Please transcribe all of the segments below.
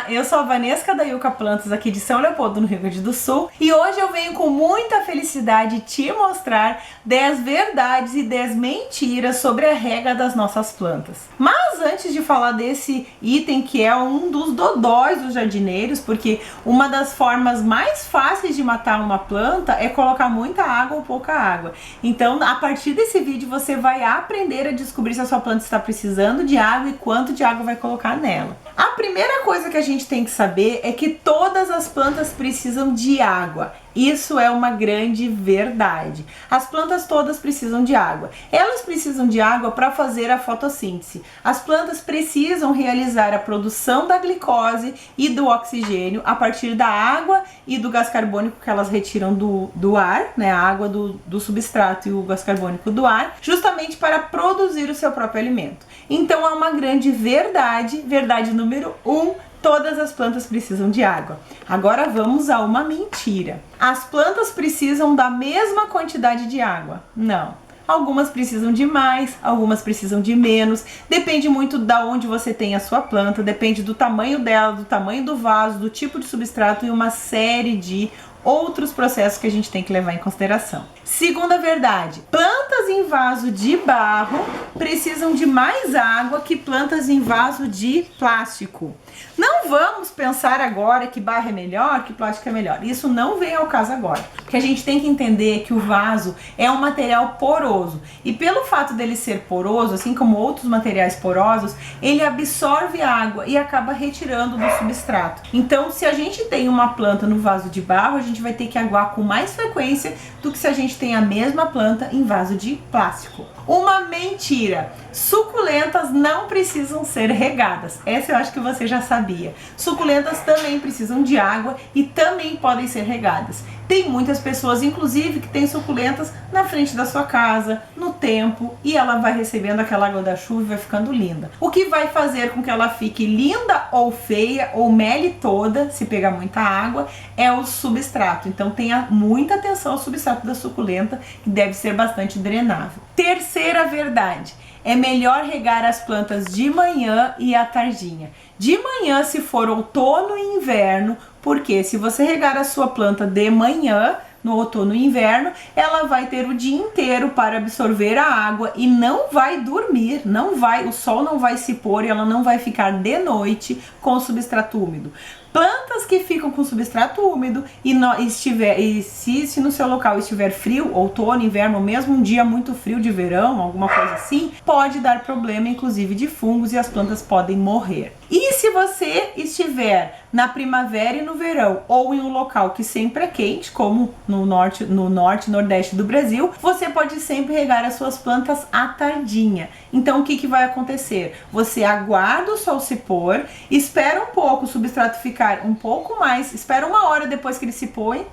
Olá, eu sou a Vanessa da Yuca Plantas aqui de São Leopoldo, no Rio Grande do Sul, e hoje eu venho com muita felicidade te mostrar 10 verdades e 10 mentiras sobre a rega das nossas plantas. Mas antes de falar desse item que é um dos dodóis dos jardineiros, porque uma das formas mais fáceis de matar uma planta é colocar muita água ou pouca água. Então, a partir desse vídeo você vai aprender a descobrir se a sua planta está precisando de água e quanto de água vai colocar nela. A primeira coisa que a gente tem que saber é que todas as plantas precisam de água. Isso é uma grande verdade. As plantas todas precisam de água. Elas precisam de água para fazer a fotossíntese. As plantas precisam realizar a produção da glicose e do oxigênio a partir da água e do gás carbônico que elas retiram do ar, né? A água do substrato e o gás carbônico do ar, justamente para produzir o seu próprio alimento. Então é uma grande verdade, verdade número 1. Todas as plantas precisam de água. Agora vamos a uma mentira. As plantas precisam da mesma quantidade de água? Não. Algumas precisam de mais, algumas precisam de menos. Depende muito da onde você tem a sua planta, depende do tamanho dela, do tamanho do vaso, do tipo de substrato e uma série de outros processos que a gente tem que levar em consideração. Segunda verdade, plantas em vaso de barro precisam de mais água que plantas em vaso de plástico. Não vamos pensar agora que barro é melhor, que plástico é melhor. Isso não vem ao caso agora. O que a gente tem que entender é que o vaso é um material poroso. E pelo fato dele ser poroso, assim como outros materiais porosos, ele absorve água e acaba retirando do substrato. Então, se a gente tem uma planta no vaso de barro, a gente vai ter que aguar com mais frequência do que se a gente tem a mesma planta em vaso de plástico. Uma mentira. Suculentas não precisam ser regadas. Essa eu acho que você já sabia. Suculentas também precisam de água e também podem ser regadas. Tem muitas pessoas, inclusive, que têm suculentas na frente da sua casa, no tempo, e ela vai recebendo aquela água da chuva e vai ficando linda. O que vai fazer com que ela fique linda ou feia, ou mele toda, se pegar muita água, é o substrato. Então tenha muita atenção ao substrato da suculenta, que deve ser bastante drenável. Terceira verdade. É melhor regar as plantas de manhã e à tardinha. De manhã, se for outono e inverno, porque se você regar a sua planta de manhã, no outono e inverno, ela vai ter o dia inteiro para absorver a água e não vai dormir, o sol não vai se pôr e ela não vai ficar de noite com o substrato úmido. Plantas que ficam com substrato úmido se no seu local estiver frio, outono, inverno, ou mesmo um dia muito frio de verão, alguma coisa assim, pode dar problema, inclusive de fungos, e as plantas podem morrer. E se você estiver na primavera e no verão, ou em um local que sempre é quente, como no norte e nordeste do Brasil, você pode sempre regar as suas plantas à tardinha. Então o que vai acontecer? Você aguarda o sol se pôr, espera um pouco o substrato ficar um pouco mais, espera uma hora depois que ele se pôr,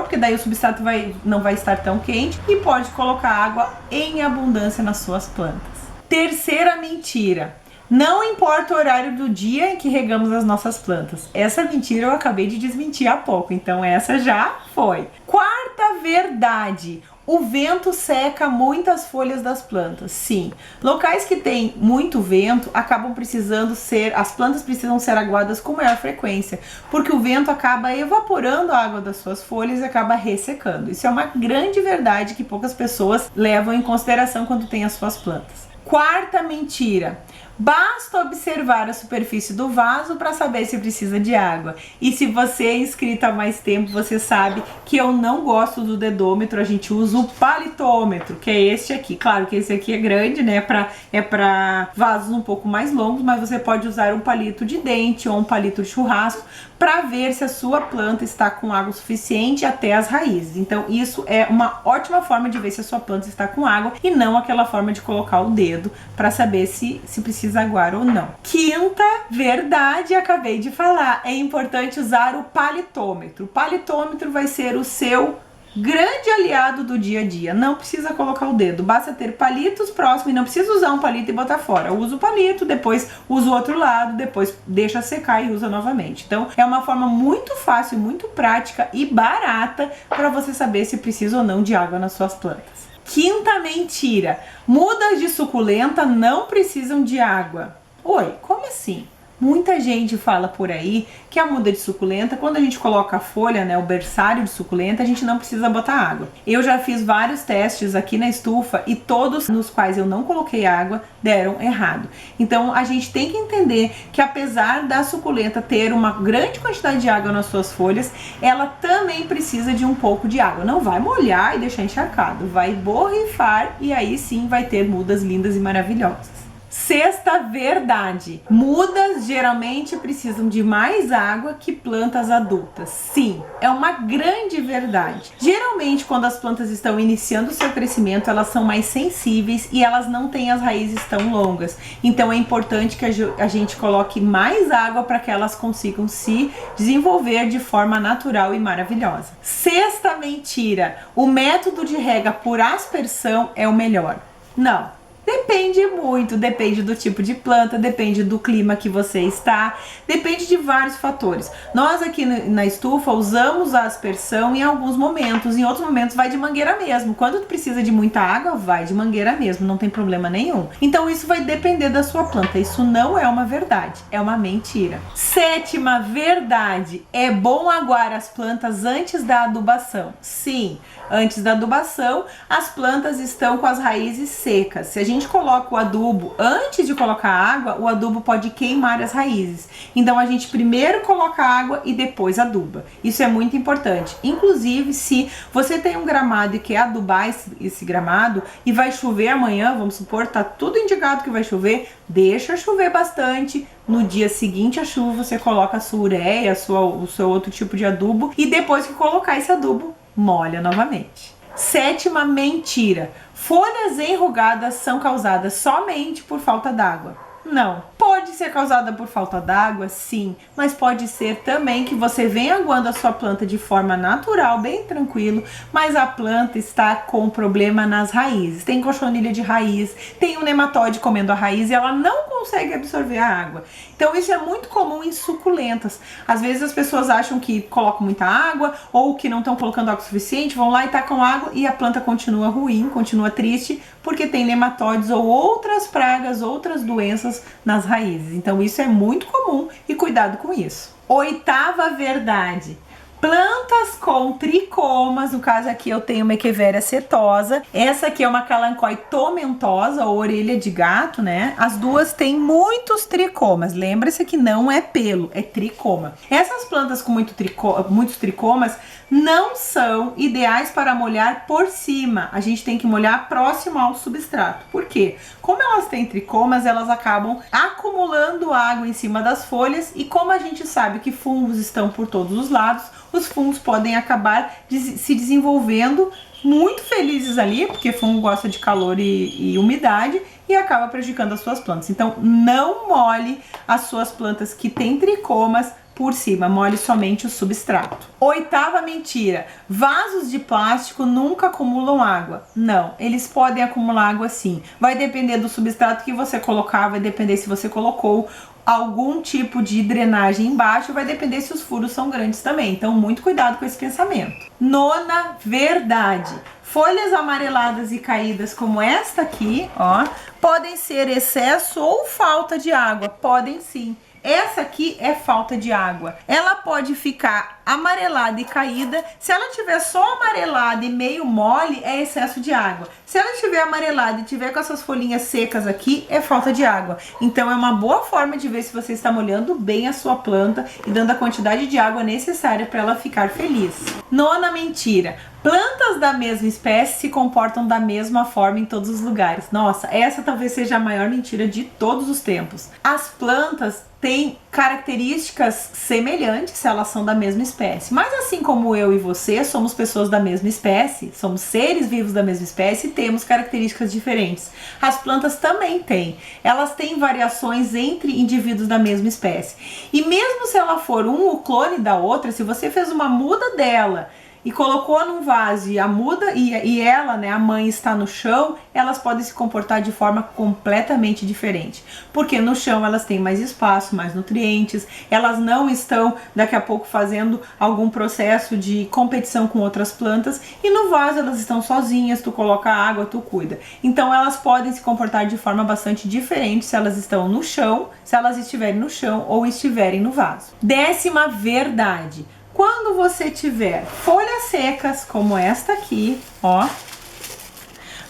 porque daí o substrato não vai estar tão quente, e pode colocar água em abundância nas suas plantas. Terceira mentira. Não importa o horário do dia em que regamos as nossas plantas. Essa mentira eu acabei de desmentir há pouco, então essa já foi. Quarta verdade. O vento seca muitas folhas das plantas. Sim, locais que tem muito vento as plantas precisam ser aguadas com maior frequência, porque o vento acaba evaporando a água das suas folhas e acaba ressecando. Isso é uma grande verdade que poucas pessoas levam em consideração quando tem as suas plantas. Quarta mentira. Basta observar a superfície do vaso para saber se precisa de água. E se você é inscrito há mais tempo, você sabe que eu não gosto do dedômetro, a gente usa o palitômetro, que é este aqui. Claro que esse aqui é grande, né? É para vasos um pouco mais longos, mas você pode usar um palito de dente ou um palito de churrasco para ver se a sua planta está com água suficiente até as raízes. Então isso é uma ótima forma de ver se a sua planta está com água e não aquela forma de colocar o dedo para saber se precisa aguar ou não. Quinta verdade, acabei de falar, é importante usar o palitômetro. O palitômetro vai ser o seu grande aliado do dia a dia. Não precisa colocar o dedo, basta ter palitos próximos e não precisa usar um palito e botar fora. Usa o palito, depois usa o outro lado, depois deixa secar e usa novamente. Então é uma forma muito fácil, muito prática e barata para você saber se precisa ou não de água nas suas plantas. Quinta mentira. Mudas de suculenta não precisam de água. Oi, como assim? Muita gente fala por aí que a muda de suculenta, quando a gente coloca a folha, né, o berçário de suculenta, a gente não precisa botar água. Eu já fiz vários testes aqui na estufa e todos nos quais eu não coloquei água deram errado. Então a gente tem que entender que apesar da suculenta ter uma grande quantidade de água nas suas folhas, ela também precisa de um pouco de água. Não vai molhar e deixar encharcado, vai borrifar e aí sim vai ter mudas lindas e maravilhosas. Sexta verdade: mudas geralmente precisam de mais água que plantas adultas. Sim, é uma grande verdade. Geralmente, quando as plantas estão iniciando o seu crescimento, elas são mais sensíveis e elas não têm as raízes tão longas. Então é importante que a gente coloque mais água para que elas consigam se desenvolver de forma natural e maravilhosa. Sexta mentira: o método de rega por aspersão é o melhor. Não. Depende muito, depende do tipo de planta, depende do clima que você está, depende de vários fatores. Nós aqui na estufa usamos a aspersão em alguns momentos, em outros momentos vai de mangueira mesmo. Quando tu precisa de muita água, vai de mangueira mesmo, não tem problema nenhum. Então isso vai depender da sua planta, isso não é uma verdade, é uma mentira. Sétima verdade: é bom aguar as plantas antes da adubação. Sim, antes da adubação, as plantas estão com as raízes secas. Se a gente coloca o adubo antes de colocar a água, o adubo pode queimar as raízes. Então a gente primeiro coloca a água e depois aduba. Isso é muito importante. Inclusive, se você tem um gramado e quer adubar esse gramado e vai chover amanhã, vamos supor, tá tudo indicado que vai chover, deixa chover bastante. No dia seguinte à chuva, você coloca a sua ureia, o seu outro tipo de adubo, e depois que colocar esse adubo, molha novamente. Sétima mentira: folhas enrugadas são causadas somente por falta d'água. Não. Pode ser causada por falta d'água, sim, mas pode ser também que você venha aguando a sua planta de forma natural, bem tranquilo, mas a planta está com problema nas raízes. Tem cochonilha de raiz, tem um nematóide comendo a raiz e ela não consegue absorver a água. Então isso é muito comum em suculentas. Às vezes as pessoas acham que colocam muita água ou que não estão colocando água suficiente, vão lá e tacam água e a planta continua ruim, continua triste, porque tem nematóides ou outras pragas, outras doenças nas raízes. Então isso é muito comum e cuidado com isso. Oitava verdade: plantas com tricomas, no caso aqui eu tenho uma Echeveria setosa, essa aqui é uma Kalanchoe tomentosa ou orelha de gato, né? As duas têm muitos tricomas, lembra-se que não é pelo, é tricoma. Essas plantas com muitos tricomas não são ideais para molhar por cima, a gente tem que molhar próximo ao substrato. Por quê? Como elas têm tricomas, elas acabam acumulando água em cima das folhas e como a gente sabe que fungos estão por todos os lados, os fungos podem acabar se desenvolvendo muito felizes ali, porque fungo gosta de calor e umidade e acaba prejudicando as suas plantas. Então não molhe as suas plantas que têm tricomas por cima, molhe somente o substrato. Oitava mentira: vasos de plástico nunca acumulam água. Não, eles podem acumular água sim. Vai depender do substrato que você colocar, vai depender se você colocou algum tipo de drenagem embaixo, vai depender se os furos são grandes também. Então muito cuidado com esse pensamento. Nona verdade: folhas amareladas e caídas como esta aqui, ó, podem ser excesso ou falta de água. Podem sim. Essa aqui é falta de água. Ela pode ficar amarelada e caída. Se ela tiver só amarelada e meio mole, é excesso de água. Se ela estiver amarelada e tiver com essas folhinhas secas aqui, é falta de água. Então é uma boa forma de ver se você está molhando bem a sua planta e dando a quantidade de água necessária para ela ficar feliz. Nona mentira: plantas da mesma espécie se comportam da mesma forma em todos os lugares. Nossa, essa talvez seja a maior mentira de todos os tempos. As plantas têm características semelhantes se elas são da mesma espécie. Mas assim como eu e você somos pessoas da mesma espécie, somos seres vivos da mesma espécie e temos características diferentes. As plantas também têm. Elas têm variações entre indivíduos da mesma espécie. E mesmo se ela for o clone da outra, se você fez uma muda dela e colocou num vaso e a muda e ela, né, a mãe está no chão, elas podem se comportar de forma completamente diferente. Porque no chão elas têm mais espaço, mais nutrientes, elas não estão daqui a pouco fazendo algum processo de competição com outras plantas, e no vaso elas estão sozinhas, tu coloca água, tu cuida. Então elas podem se comportar de forma bastante diferente se elas estão no chão, se elas estiverem no chão ou estiverem no vaso. 10ª verdade: quando você tiver folhas secas como esta aqui, ó,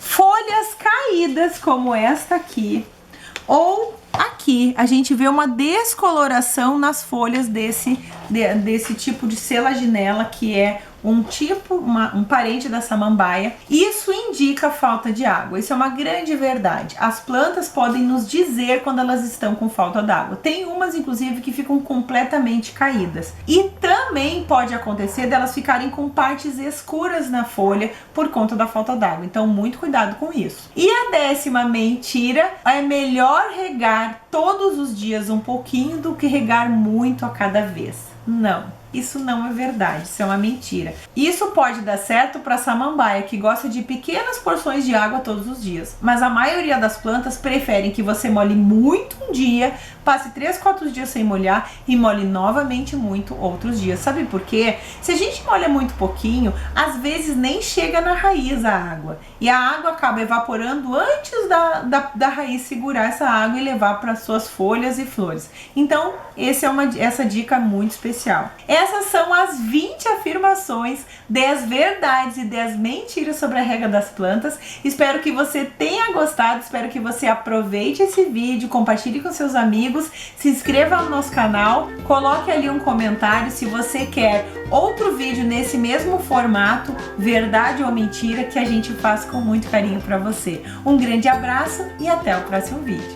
folhas caídas como esta aqui, ou aqui a gente vê uma descoloração nas folhas desse tipo de selaginella, que é um parente da samambaia, isso indica falta de água. Isso é uma grande verdade. As plantas podem nos dizer quando elas estão com falta d'água. Tem umas, inclusive, que ficam completamente caídas. E também pode acontecer delas ficarem com partes escuras na folha por conta da falta d'água. Então, muito cuidado com isso. E a 10ª mentira: é melhor regar todos os dias um pouquinho do que regar muito a cada vez. Não. Isso não é verdade, isso é uma mentira. Isso pode dar certo para a samambaia, que gosta de pequenas porções de água todos os dias, mas a maioria das plantas preferem que você molhe muito um dia, passe 3, 4 dias sem molhar e molhe novamente muito outros dias. Sabe por quê? Se a gente molha muito pouquinho, às vezes nem chega na raiz a água, e a água acaba evaporando antes da raiz segurar essa água e levar para suas folhas e flores. Então, essa dica é muito especial. Essas são as 20 afirmações, 10 verdades e 10 mentiras sobre a rega das plantas. Espero que você tenha gostado, espero que você aproveite esse vídeo, compartilhe com seus amigos, se inscreva no nosso canal, coloque ali um comentário se você quer outro vídeo nesse mesmo formato, verdade ou mentira, que a gente faz com muito carinho para você. Um grande abraço e até o próximo vídeo.